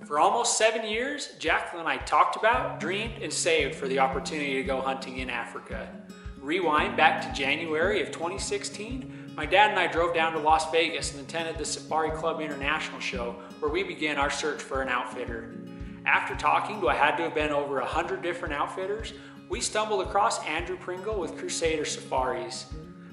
For almost 7 years, Jacqueline and I talked about, dreamed, and saved for the opportunity to go hunting in Africa. Rewind back to January of 2016, my dad and I drove down to Las Vegas and attended the Safari Club International show where we began our search for an outfitter. After talking to what had to have been over 100 different outfitters, we stumbled across Andrew Pringle with Crusader Safaris.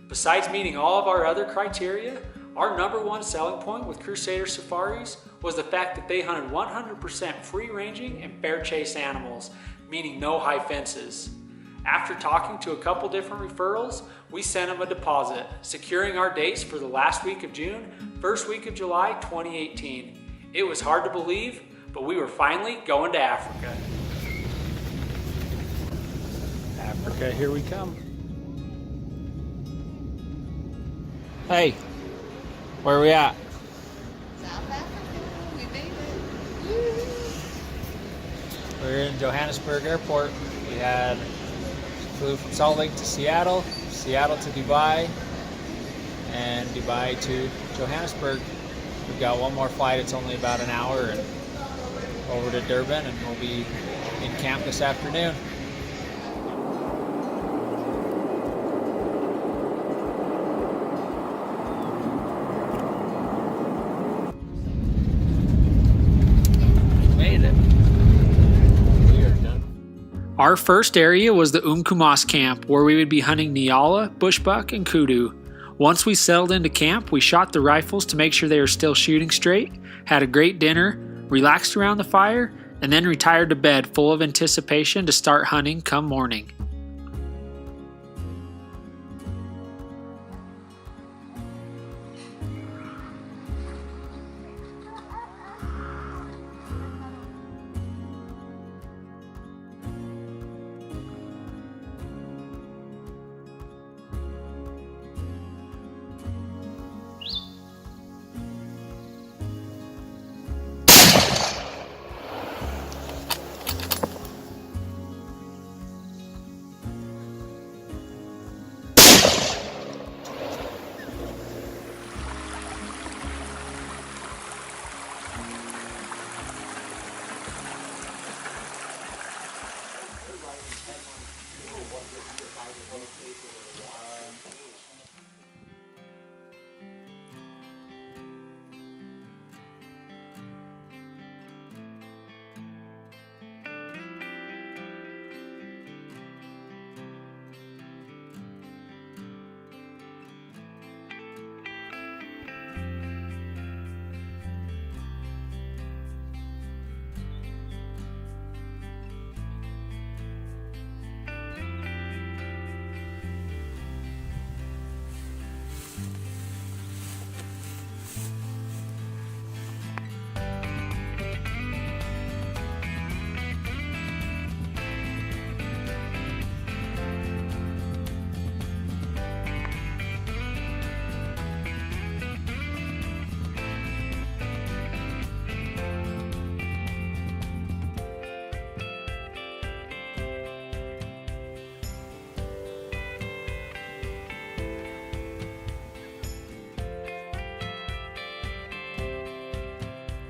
Besides meeting all of our other criteria, our number one selling point with Crusader Safaris was the fact that they hunted 100% free-ranging and bear chase animals, meaning no high fences. After talking to a couple different referrals, we sent them a deposit, securing our dates for the last week of June, first week of July 2018. It was hard to believe, but we were finally going to Africa. Africa, here we come. Hey, where are we at? South Africa, we made it. We're in Johannesburg Airport. We flew from Salt Lake to Seattle, Seattle to Dubai, and Dubai to Johannesburg. We've got one more flight. It's only about an hour, and over to Durban, and we'll be in camp this afternoon. Made it. We are done. Our first area was the Umkumas camp, where we would be hunting Nyala, Bushbuck, and kudu. Once we settled into camp, we shot the rifles to make sure they were still shooting straight, had a great dinner, relaxed around the fire, and then retired to bed full of anticipation to start hunting come morning.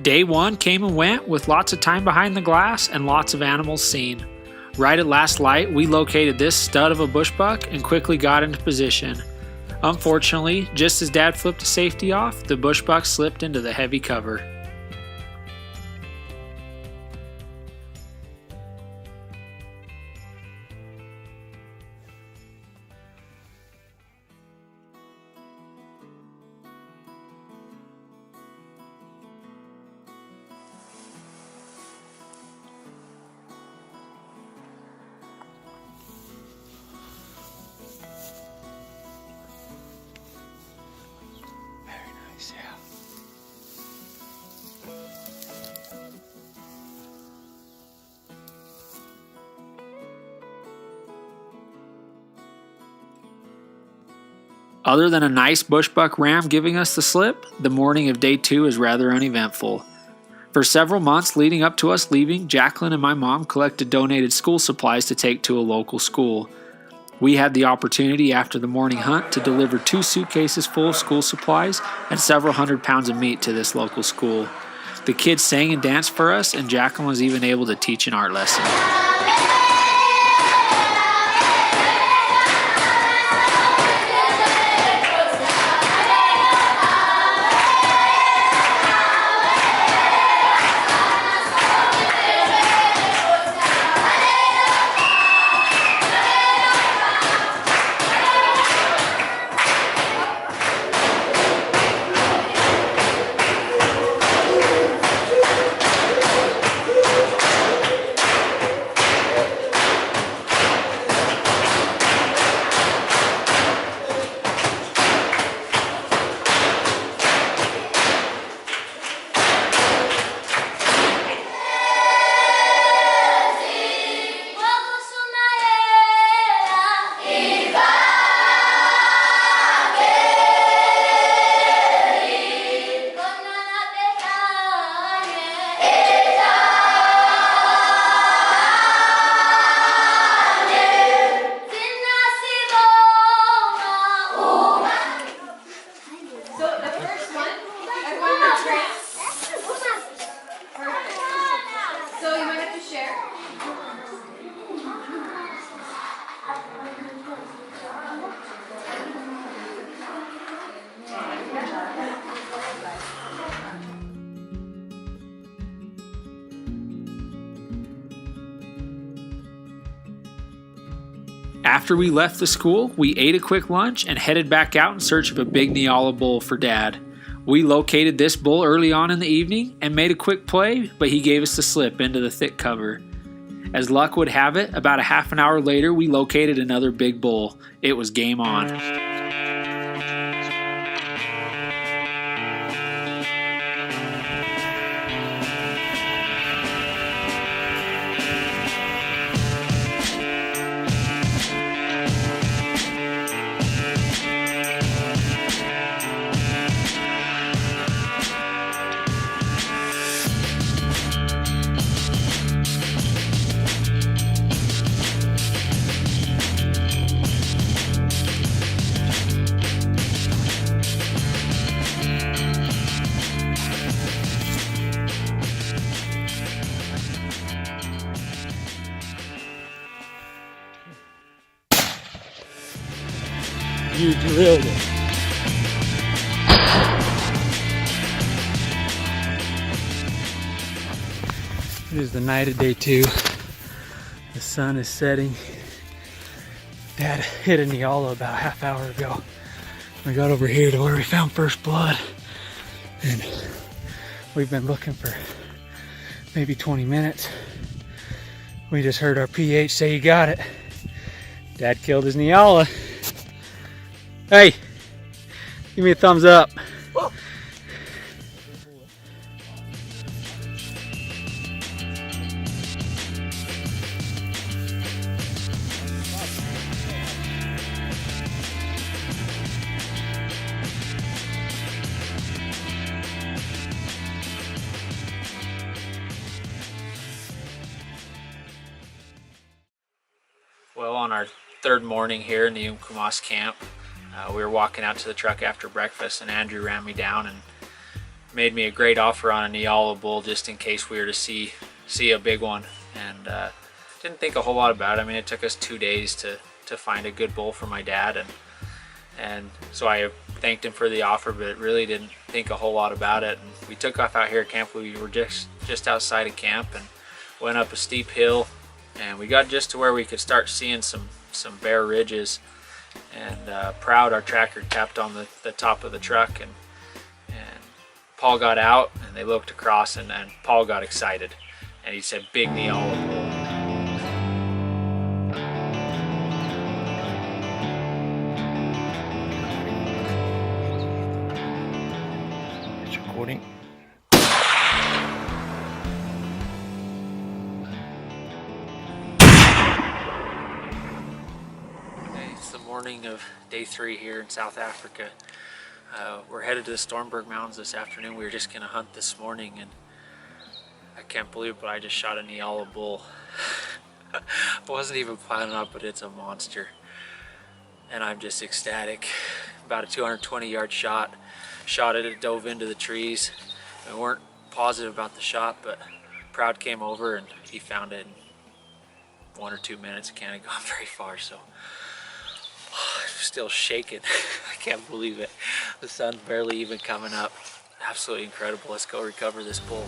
Day one came and went with lots of time behind the glass and lots of animals seen. Right at last light, we located this stud of a bushbuck and quickly got into position. Unfortunately, just as Dad flipped the safety off, the bushbuck slipped into the heavy cover. Other than a nice bushbuck ram giving us the slip, the morning of day 2 is rather uneventful. For several months leading up to us leaving, Jacqueline and my mom collected donated school supplies to take to a local school. We had the opportunity after the morning hunt to deliver 2 suitcases full of school supplies and several hundred pounds of meat to this local school. The kids sang and danced for us, and Jacqueline was even able to teach an art lesson. After we left the school, we ate a quick lunch and headed back out in search of a big Nyala bull for Dad. We located this bull early on in the evening and made a quick play, but he gave us the slip into the thick cover. As luck would have it, about a half an hour later, we located another big bull. It was game on. You drilled it. It is the night of day 2. The sun is setting. Dad hit a Nyala about a half hour ago. We got over here to where we found first blood. And we've been looking for maybe 20 minutes. We just heard our PH say he got it. Dad killed his Nyala. Hey, give me a thumbs up. Whoa. Well, on our third morning here in the Umkumas camp, we were walking out to the truck after breakfast, and Andrew ran me down and made me a great offer on a Nyala bull just in case we were to see a big one. And didn't think a whole lot about it. I mean, it took us 2 days to find a good bull for my dad, and so I thanked him for the offer, but really didn't think a whole lot about it. And we took off out here at camp. We were just outside of camp and went up a steep hill, and we got just to where we could start seeing some bare ridges. And Proud, our tracker, tapped on the top of the truck, and Paul got out, and they looked across, and Paul got excited, and he said, "Big Nyala bull." It's recording. Morning of day 3 here in South Africa. We're headed to the Stormberg Mountains this afternoon. We were just gonna hunt this morning, and I can't believe it, but I just shot a Nyala bull. I wasn't even planning on it, but it's a monster, and I'm just ecstatic. About a 220-yard shot. Shot it, it dove into the trees. We weren't positive about the shot, but Proud came over and he found it in 1 or 2 minutes. It can't have gone very far, so I'm still shaking. I can't believe it. The sun's barely even coming up. Absolutely incredible. Let's go recover this bull.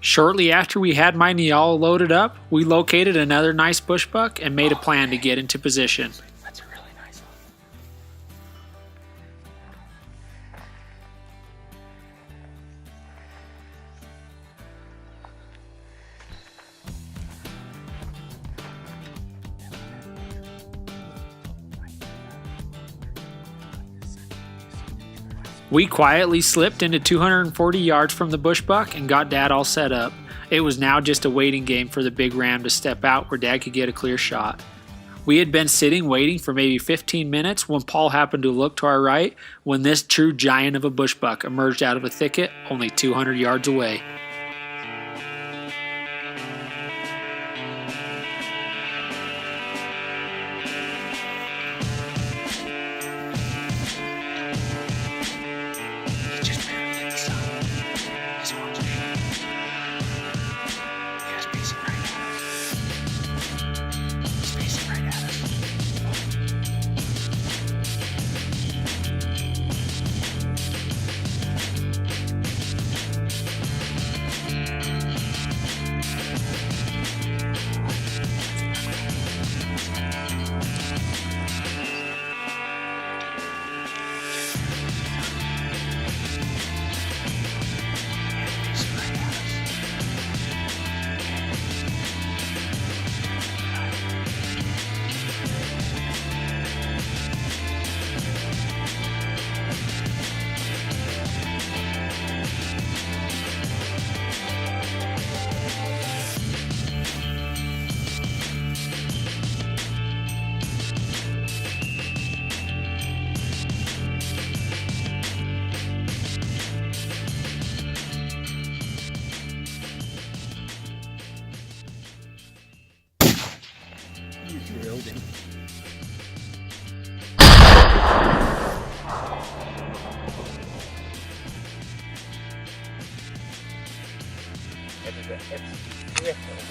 Shortly after we had my Nyala loaded up, we located another nice bushbuck and made a plan to get into position. That's a really nice one. We quietly slipped into 240 yards from the bushbuck and got Dad all set up. It was now just a waiting game for the big ram to step out where Dad could get a clear shot. We had been sitting waiting for maybe 15 minutes when Paul happened to look to our right when this true giant of a bushbuck emerged out of a thicket only 200 yards away.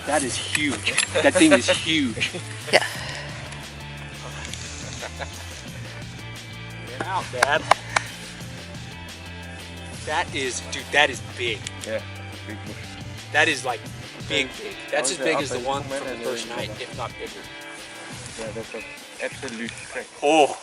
That is huge. That thing is huge. Yeah. Get out, Dad. That is, dude, that is big. Yeah, big bush. That is like big. That's as big as the one from the first night, if not bigger. Yeah, that's an absolute crack. Oh.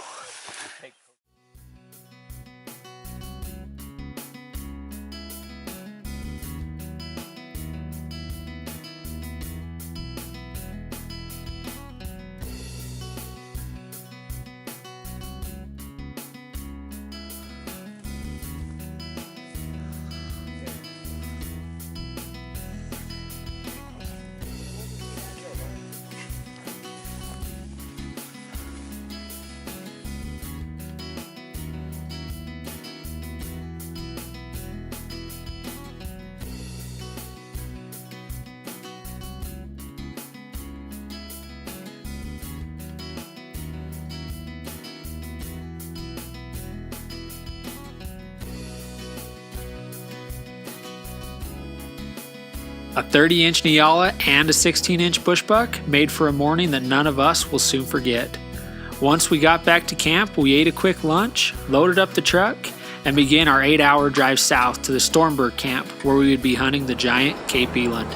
A 30-inch Nyala and a 16-inch bushbuck made for a morning that none of us will soon forget. Once we got back to camp, we ate a quick lunch, loaded up the truck, and began our 8-hour drive south to the Stormberg camp where we would be hunting the giant Cape Eland.